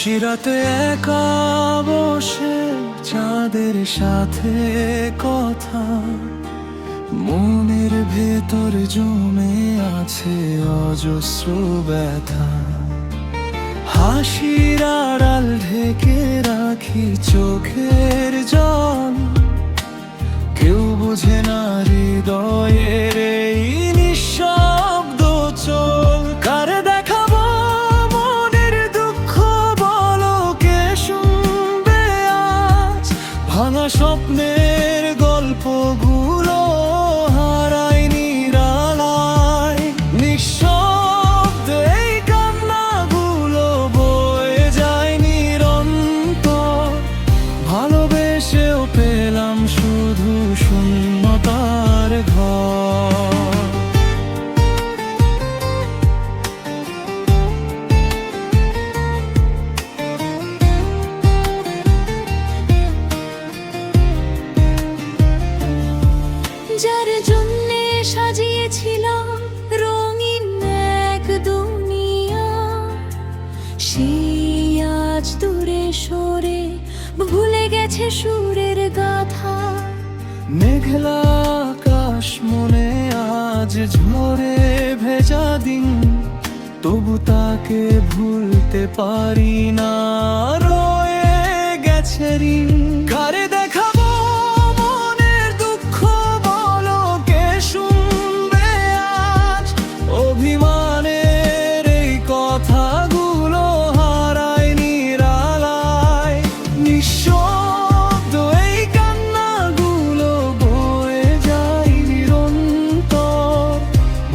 নিশিরাতে একা বসে চাঁদের সাথে কথা, মনের ভেতর জমে আছে অজস্র ব্যথা। হাসির আড়াল ঢেকে রাখি চোখের জল, কেউ বোঝে না হৃদয়ের এই নিঃশব্দ চল। কারে দেখাবো মনের দুঃখ, বলো কে শুনবে আজ? ভাঙা স্বপ্নের গল্পগুলো হারায় নিরালায়, নিঃশব্দ এই কান্নাগুলো বয়ে যায় নিরন্তর। ভালোবেসেও পেলাম শুধু শূন্যতার ঘর। যার জন্যে সাজিয়েছিলাম রঙিন এক দুনিয়া, সেই আজ দূরে সরে ভুলে গেছে সুরের গাথা। মেঘলা আকাশ মনে আজ ঝরে ভেজা দিন, তবু তাকে ভুলতে পারি না, রয়ে গেছে ঋণ। কারে দেখাবো মনের দুঃখ, বলো কে শুনবে আজ? অভিমানের এই কথাগুলো হারায় নিরালায়, নিঃশব্দ এই কান্নাগুলো বয়ে যায় নিরন্তর।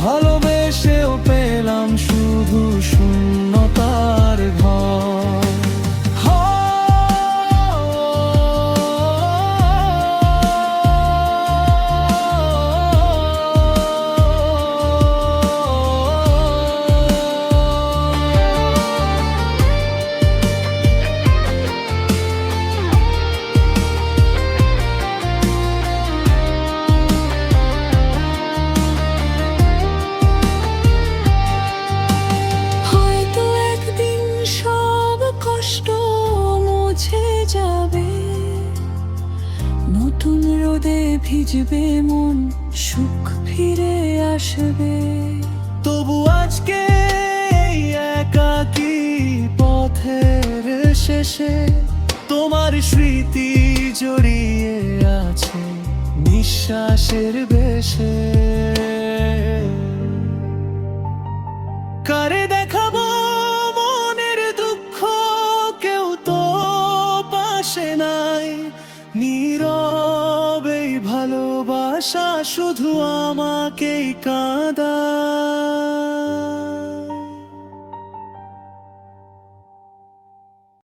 ভালোবেসেও পেলাম শুধু শূন্যতার ঘর। হয়তো একদিন সব কষ্ট মুছে যাবে, নতুন রোদে ভিজবে মন, সুখ ফিরে আসবে। তবু আজকে এই একাকী পথের শেষে তোমার স্মৃতি জড়িয়ে আছে নিঃশ্বাসের বেশে। কারে দেখাবো মনের দুঃখ, কেউ তো পাশে নাই, নীরবেই ভালোবাসা শুধু আমাকেই কাঁদায়।